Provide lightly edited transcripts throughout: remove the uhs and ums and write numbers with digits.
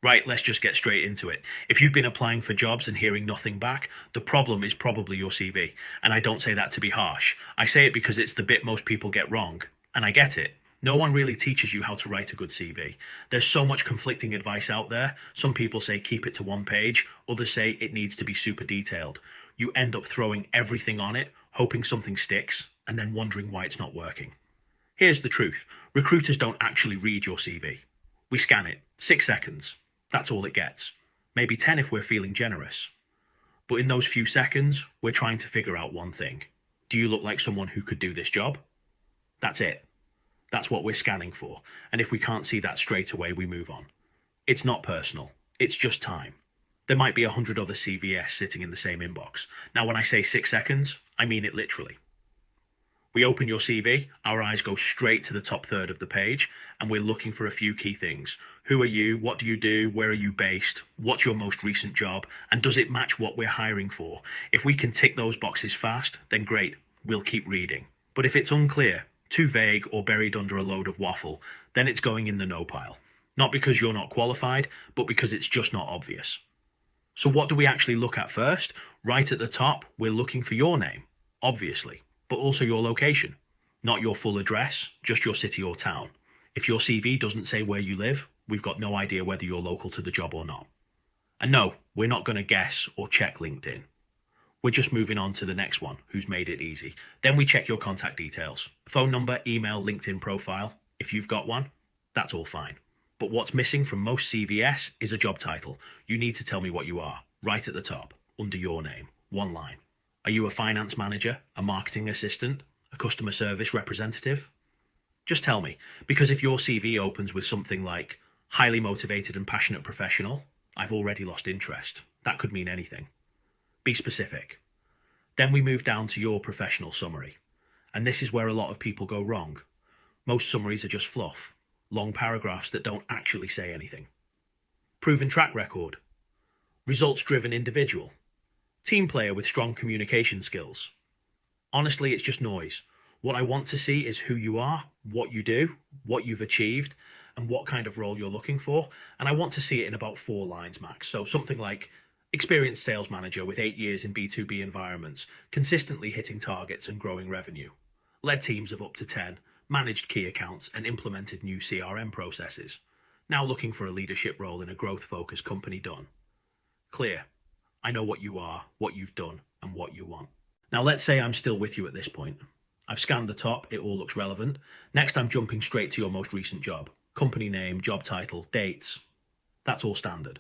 Right, let's just get straight into it. If you've been applying for jobs and hearing nothing back, the problem is probably your CV. And I don't say that to be harsh. I say it because it's the bit most people get wrong. And I get it. No one really teaches you how to write a good CV. There's so much conflicting advice out there. Some people say keep it to one page, others say it needs to be super detailed. You end up throwing everything on it, hoping something sticks, and then wondering why it's not working. Here's the truth. Recruiters don't actually read your CV. We scan it, 6 seconds. That's all it gets. Maybe 10 if we're feeling generous. But in those few seconds, we're trying to figure out one thing. Do you look like someone who could do this job? That's it. That's what we're scanning for. And if we can't see that straight away, we move on. It's not personal. It's just time. There might be 100 other CVS sitting in the same inbox. Now, when I say 6 seconds, I mean it literally. We open your CV, our eyes go straight to the top third of the page, and we're looking for a few key things. Who are you? What do you do? Where are you based? What's your most recent job? And does it match what we're hiring for? If we can tick those boxes fast, then great, we'll keep reading. But if it's unclear, too vague, or buried under a load of waffle, then it's going in the no pile. Not because you're not qualified, but because it's just not obvious. So what do we actually look at first? Right at the top, we're looking for your name, obviously, but also your location. Not your full address, just your city or town. If your CV doesn't say where you live, we've got no idea whether you're local to the job or not. And no, we're not going to guess or check LinkedIn. We're just moving on to the next one, who's made it easy. Then we check your contact details. Phone number, email, LinkedIn profile. If you've got one, that's all fine. But what's missing from most CVS is a job title. You need to tell me what you are, right at the top, under your name, one line. Are you a finance manager, a marketing assistant, a customer service representative? Just tell me, because if your CV opens with something like highly motivated and passionate professional, I've already lost interest. That could mean anything. Be specific. Then we move down to your professional summary. And this is where a lot of people go wrong. Most summaries are just fluff, long paragraphs that don't actually say anything. Proven track record. Results-driven individual. Team player with strong communication skills. Honestly, it's just noise. What I want to see is who you are, what you do, what you've achieved, and what kind of role you're looking for. And I want to see it in about 4 lines max. So something like experienced sales manager with 8 years in B2B environments, consistently hitting targets and growing revenue. Led teams of up to 10, managed key accounts, and implemented new CRM processes. Now looking for a leadership role in a growth-focused company done. Clear. I know what you are, what you've done, and what you want. Now let's say I'm still with you at this point. I've scanned the top, it all looks relevant. Next I'm jumping straight to your most recent job. Company name, job title, dates. That's all standard.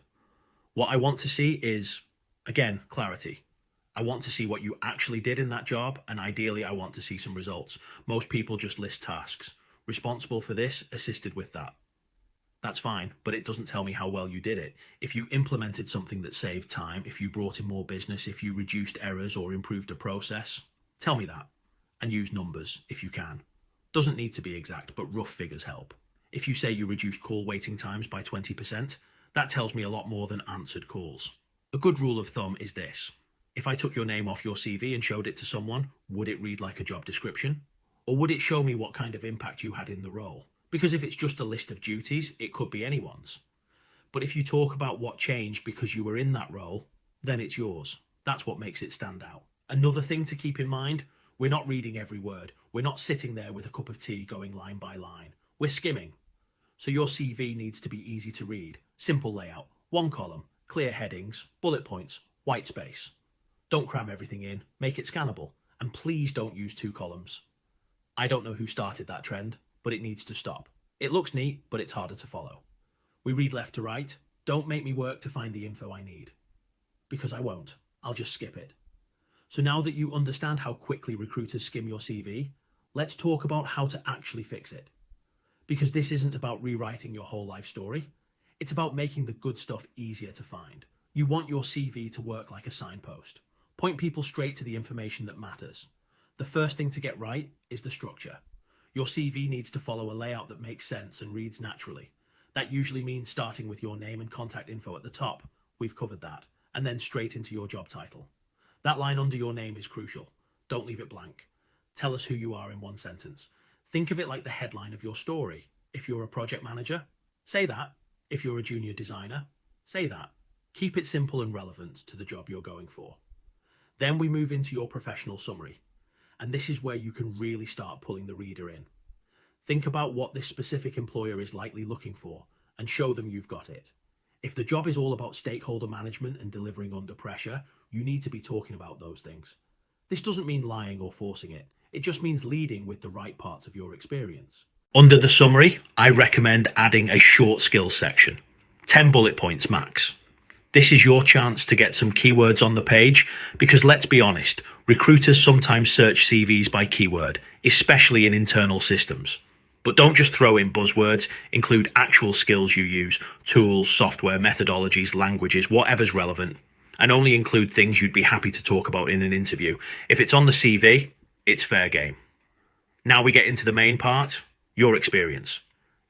What I want to see is, again, clarity. I want to see what you actually did in that job, and ideally I want to see some results. Most people just list tasks. Responsible for this, assisted with that. That's fine, but it doesn't tell me how well you did it. If you implemented something that saved time, if you brought in more business, if you reduced errors or improved a process, tell me that. And use numbers if you can. Doesn't need to be exact, but rough figures help. If you say you reduced call waiting times by 20%, that tells me a lot more than answered calls. A good rule of thumb is this. If I took your name off your CV and showed it to someone, would it read like a job description? Or would it show me what kind of impact you had in the role? Because if it's just a list of duties, it could be anyone's. But if you talk about what changed because you were in that role, then it's yours. That's what makes it stand out. Another thing to keep in mind, we're not reading every word. We're not sitting there with a cup of tea going line by line. We're skimming. So your CV needs to be easy to read. Simple layout, 1 column, clear headings, bullet points, white space. Don't cram everything in, make it scannable. And please don't use 2 columns. I don't know who started that trend, but it needs to stop. It looks neat, but it's harder to follow. We read left to right. Don't make me work to find the info I need. Because I won't. I'll just skip it. So now that you understand how quickly recruiters skim your CV, let's talk about how to actually fix it. Because this isn't about rewriting your whole life story. It's about making the good stuff easier to find. You want your CV to work like a signpost. Point people straight to the information that matters. The first thing to get right is the structure. Your CV needs to follow a layout that makes sense and reads naturally. That usually means starting with your name and contact info at the top. We've covered that. And then straight into your job title. That line under your name is crucial. Don't leave it blank. Tell us who you are in 1 sentence. Think of it like the headline of your story. If you're a project manager, say that. If you're a junior designer, say that. Keep it simple and relevant to the job you're going for. Then we move into your professional summary, and this is where you can really start pulling the reader in. Think about what this specific employer is likely looking for and show them you've got it. If the job is all about stakeholder management and delivering under pressure, you need to be talking about those things. This doesn't mean lying or forcing it. It just means leading with the right parts of your experience. Under the summary, I recommend adding a short skills section. 10 bullet points max. This is your chance to get some keywords on the page because let's be honest, recruiters sometimes search CVs by keyword, especially in internal systems. But don't just throw in buzzwords, include actual skills you use, tools, software, methodologies, languages, whatever's relevant, and only include things you'd be happy to talk about in an interview. If it's on the CV, it's fair game. Now we get into the main part, your experience.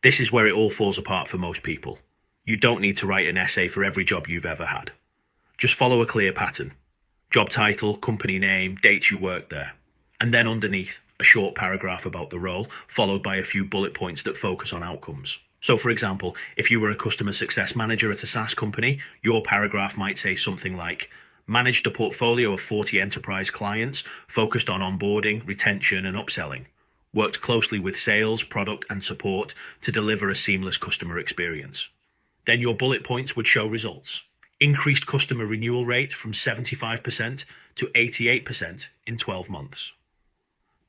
This is where it all falls apart for most people. You don't need to write an essay for every job you've ever had. Just follow a clear pattern. Job title, company name, dates you worked there. And then underneath, a short paragraph about the role, followed by a few bullet points that focus on outcomes. So for example, if you were a customer success manager at a SaaS company, your paragraph might say something like, managed a portfolio of 40 enterprise clients, focused on onboarding, retention, and upselling. Worked closely with sales, product, and support to deliver a seamless customer experience. Then your bullet points would show results. Increased customer renewal rate from 75% to 88% in 12 months.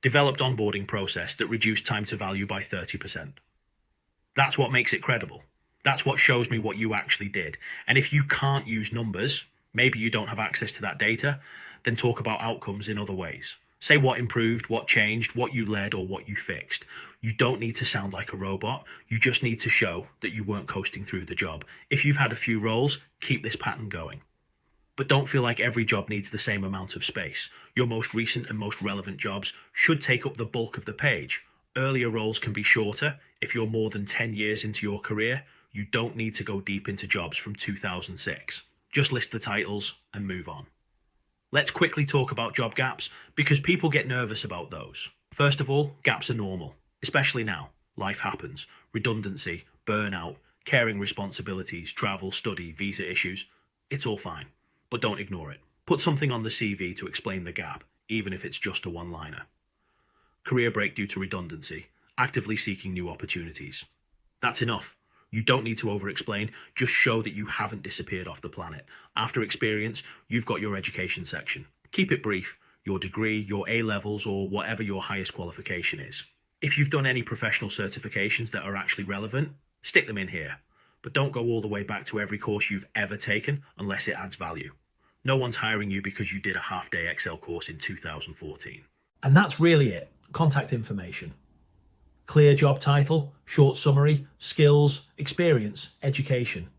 Developed onboarding process that reduced time to value by 30%. That's what makes it credible. That's what shows me what you actually did. And if you can't use numbers, maybe you don't have access to that data, then talk about outcomes in other ways. Say what improved, what changed, what you led, or what you fixed. You don't need to sound like a robot. You just need to show that you weren't coasting through the job. If you've had a few roles, keep this pattern going. But don't feel like every job needs the same amount of space. Your most recent and most relevant jobs should take up the bulk of the page. Earlier roles can be shorter. If you're more than 10 years into your career, you don't need to go deep into jobs from 2006. Just list the titles and move on. Let's quickly talk about job gaps because people get nervous about those. First of all, gaps are normal, especially now. Life happens. Redundancy, burnout, caring responsibilities, travel, study, visa issues. It's all fine. But don't ignore it. Put something on the CV to explain the gap, even if it's just a one-liner. Career break due to redundancy. Actively seeking new opportunities. That's enough. You don't need to over-explain. Just show that you haven't disappeared off the planet. After experience, you've got your education section. Keep it brief. Your degree, your A-levels, or whatever your highest qualification is. If you've done any professional certifications that are actually relevant, stick them in here. But don't go all the way back to every course you've ever taken unless it adds value. No one's hiring you because you did a half-day Excel course in 2014. And that's really it. Contact information. Clear job title, short summary, skills, experience, education.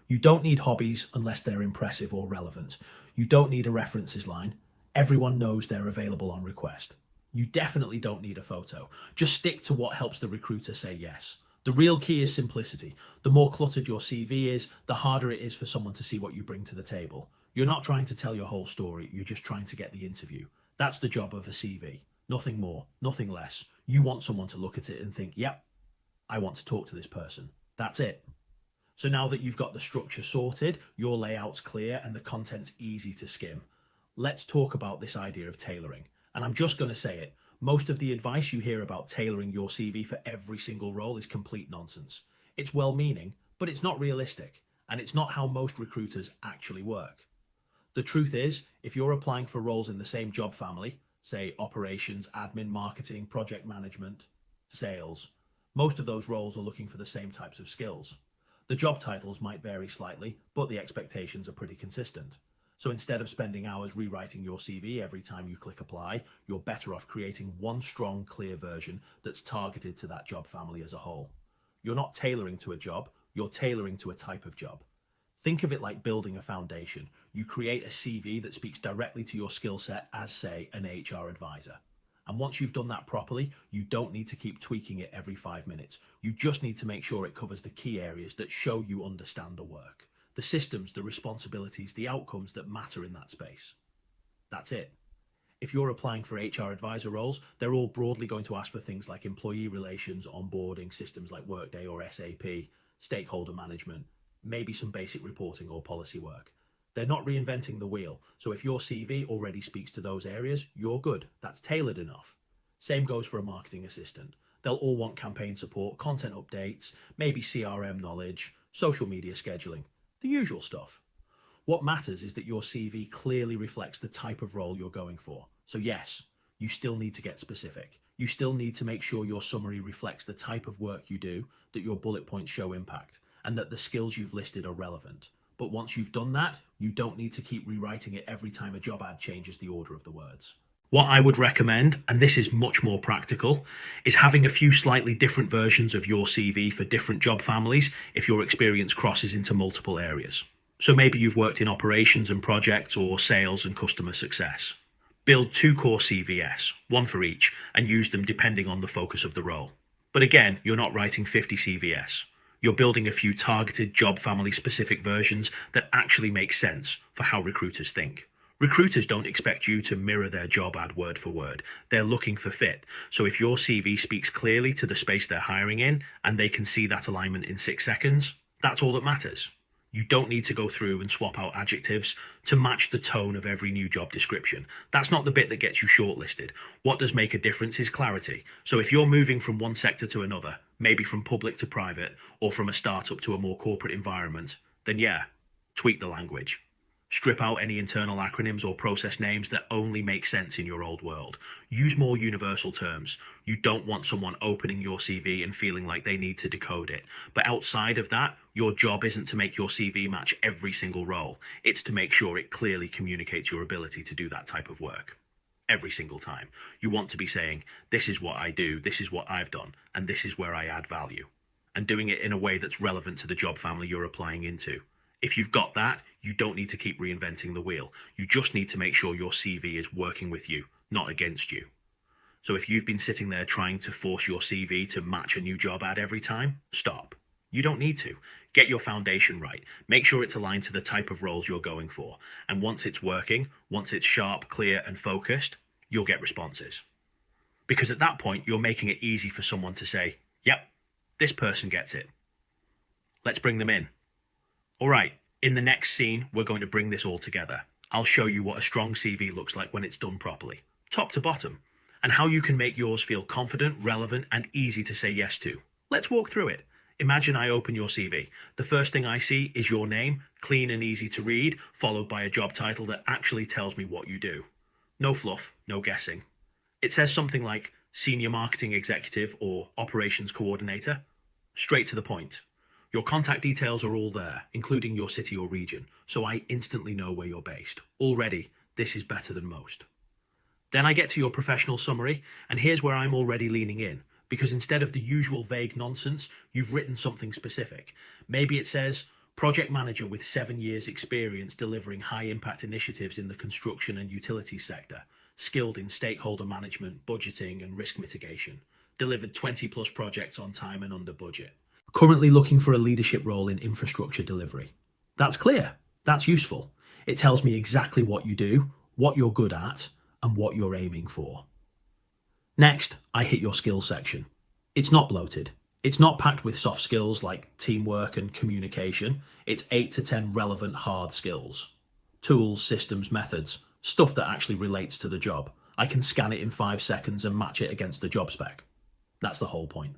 You don't need hobbies unless they're impressive or relevant. You don't need a references line. Everyone knows they're available on request. You definitely don't need a photo. Just stick to what helps the recruiter say yes. The real key is simplicity. The more cluttered your CV is, the harder it is for someone to see what you bring to the table. You're not trying to tell your whole story, you're just trying to get the interview. That's the job of a CV. Nothing more, nothing less. You want someone to look at it and think, yep, I want to talk to this person. That's it. So now that you've got the structure sorted, your layout's clear and the content's easy to skim, let's talk about this idea of tailoring. And I'm just going to say it. Most of the advice you hear about tailoring your CV for every single role is complete nonsense. It's well-meaning, but it's not realistic. And it's not how most recruiters actually work. The truth is, if you're applying for roles in the same job family, say operations, admin, marketing, project management, sales, most of those roles are looking for the same types of skills. The job titles might vary slightly, but the expectations are pretty consistent. So instead of spending hours rewriting your CV every time you click apply, you're better off creating one strong, clear version that's targeted to that job family as a whole. You're not tailoring to a job, you're tailoring to a type of job. Think of it like building a foundation. You create a CV that speaks directly to your skill set as, say, an HR advisor. And once you've done that properly, you don't need to keep tweaking it every 5 minutes. You just need to make sure it covers the key areas that show you understand the work, the systems, the responsibilities, the outcomes that matter in that space. That's it. If you're applying for HR advisor roles, they're all broadly going to ask for things like employee relations, onboarding, systems like Workday or SAP, stakeholder management, maybe some basic reporting or policy work. They're not reinventing the wheel, so if your CV already speaks to those areas, you're good. That's tailored enough. Same goes for a marketing assistant. They'll all want campaign support, content updates, maybe CRM knowledge, social media scheduling, the usual stuff. What matters is that your CV clearly reflects the type of role you're going for. So yes, you still need to get specific. You still need to make sure your summary reflects the type of work you do, that your bullet points show impact, and that the skills you've listed are relevant. But once you've done that, you don't need to keep rewriting it every time a job ad changes the order of the words. What I would recommend, and this is much more practical, is having a few slightly different versions of your CV for different job families if your experience crosses into multiple areas. So maybe you've worked in operations and projects or sales and customer success. Build 2 core CVS, one for each, and use them depending on the focus of the role. But again, you're not writing 50 CVS. You're building a few targeted job family specific versions that actually make sense for how recruiters think. Recruiters don't expect you to mirror their job ad word for word. They're looking for fit. So if your CV speaks clearly to the space they're hiring in and they can see that alignment in 6 seconds, that's all that matters. You don't need to go through and swap out adjectives to match the tone of every new job description. That's not the bit that gets you shortlisted. What does make a difference is clarity. So if you're moving from one sector to another, maybe from public to private, or from a startup to a more corporate environment, then yeah, tweak the language. Strip out any internal acronyms or process names that only make sense in your old world. Use more universal terms. You don't want someone opening your CV and feeling like they need to decode it. But outside of that, your job isn't to make your CV match every single role. It's to make sure it clearly communicates your ability to do that type of work. Every single time. You want to be saying, this is what I do, this is what I've done, and this is where I add value. And doing it in a way that's relevant to the job family you're applying into. If you've got that, you don't need to keep reinventing the wheel. You just need to make sure your CV is working with you, not against you. So if you've been sitting there trying to force your CV to match a new job ad every time, stop. You don't need to. Get your foundation right. Make sure it's aligned to the type of roles you're going for. And once it's working, once it's sharp, clear, and focused, you'll get responses. Because at that point, you're making it easy for someone to say, yep, this person gets it. Let's bring them in. All right, in the next scene, we're going to bring this all together. I'll show you what a strong CV looks like when it's done properly, top to bottom, and how you can make yours feel confident, relevant, and easy to say yes to. Let's walk through it. Imagine I open your CV. The first thing I see is your name, clean and easy to read, followed by a job title that actually tells me what you do. No fluff, no guessing. It says something like Senior Marketing Executive or Operations Coordinator. Straight to the point. Your contact details are all there, including your city or region, so I instantly know where you're based. Already, this is better than most. Then I get to your professional summary, and here's where I'm already leaning in, because instead of the usual vague nonsense, you've written something specific. Maybe it says, project manager with 7 years experience delivering high-impact initiatives in the construction and utilities sector, skilled in stakeholder management, budgeting, and risk mitigation, delivered 20+ projects on time and under budget. Currently looking for a leadership role in infrastructure delivery. That's clear. That's useful. It tells me exactly what you do, what you're good at, and what you're aiming for. Next, I hit your skills section. It's not bloated. It's not packed with soft skills like teamwork and communication. It's 8 to 10 relevant hard skills. Tools, systems, methods, stuff that actually relates to the job. I can scan it in 5 seconds and match it against the job spec. That's the whole point.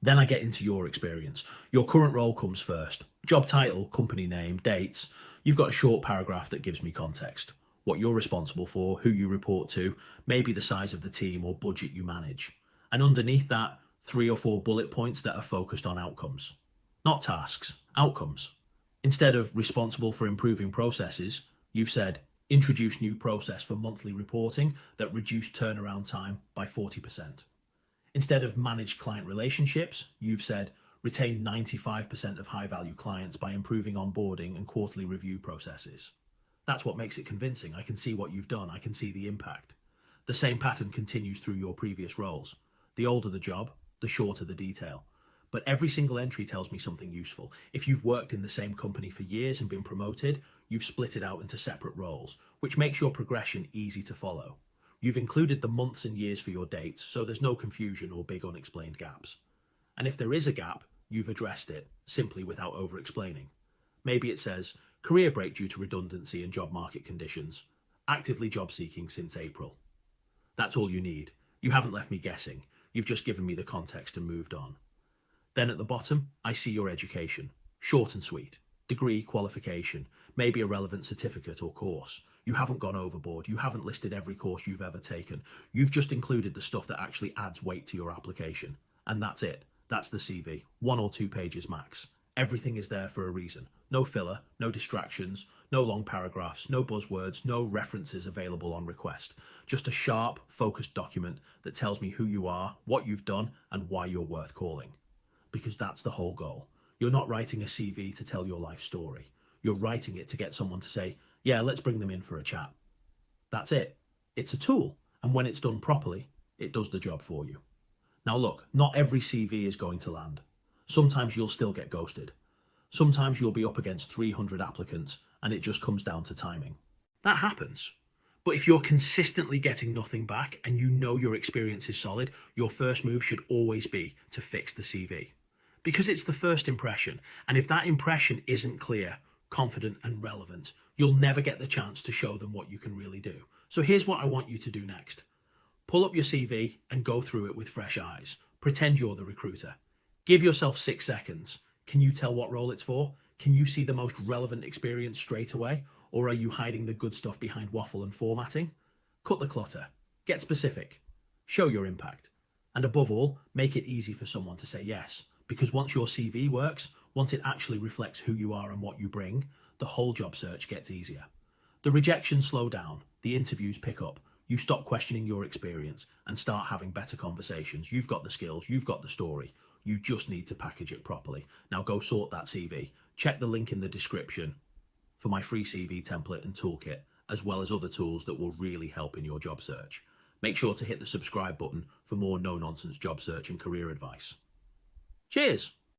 Then I get into your experience. Your current role comes first. Job title, company name, dates. You've got a short paragraph that gives me context. What you're responsible for, who you report to, maybe the size of the team or budget you manage. And underneath that, 3 or 4 bullet points that are focused on outcomes. Not tasks, outcomes. Instead of responsible for improving processes, you've said, introduce new process for monthly reporting that reduced turnaround time by 40%. Instead of manage client relationships, you've said retain 95% of high-value clients by improving onboarding and quarterly review processes. That's what makes it convincing. I can see what you've done. I can see the impact. The same pattern continues through your previous roles. The older the job, the shorter the detail. But every single entry tells me something useful. If you've worked in the same company for years and been promoted, you've split it out into separate roles, which makes your progression easy to follow. You've included the months and years for your dates, so there's no confusion or big unexplained gaps. And if there is a gap, you've addressed it, simply without over-explaining. Maybe it says, career break due to redundancy and job market conditions. Actively job seeking since April. That's all you need. You haven't left me guessing. You've just given me the context and moved on. Then at the bottom, I see your education. Short and sweet. Degree, qualification, maybe a relevant certificate or course. You haven't gone overboard. You haven't listed every course you've ever taken. You've just included the stuff that actually adds weight to your application. And that's it. That's the CV. 1 or 2 pages max. Everything is there for a reason. No filler, no distractions, no long paragraphs, no buzzwords, no references available on request. Just a sharp, focused document that tells me who you are, what you've done, and why you're worth calling. Because that's the whole goal. You're not writing a CV to tell your life story. You're writing it to get someone to say, yeah, let's bring them in for a chat. That's it. It's a tool. And when it's done properly, it does the job for you. Now look, not every CV is going to land. Sometimes you'll still get ghosted. Sometimes you'll be up against 300 applicants and it just comes down to timing. That happens. But if you're consistently getting nothing back and you know your experience is solid, your first move should always be to fix the CV. Because it's the first impression, and if that impression isn't clear, confident and relevant, you'll never get the chance to show them what you can really do. So here's what I want you to do next. Pull up your CV and go through it with fresh eyes. Pretend you're the recruiter. Give yourself 6 seconds. Can you tell what role it's for? Can you see the most relevant experience straight away? Or are you hiding the good stuff behind waffle and formatting? Cut the clutter. Get specific. Show your impact. And above all, make it easy for someone to say yes. Because once your CV works, once it actually reflects who you are and what you bring, the whole job search gets easier. The rejections slow down, the interviews pick up, you stop questioning your experience and start having better conversations. You've got the skills, you've got the story, you just need to package it properly. Now go sort that CV. Check the link in the description for my free CV template and toolkit, as well as other tools that will really help in your job search. Make sure to hit the subscribe button for more no-nonsense job search and career advice. Cheers!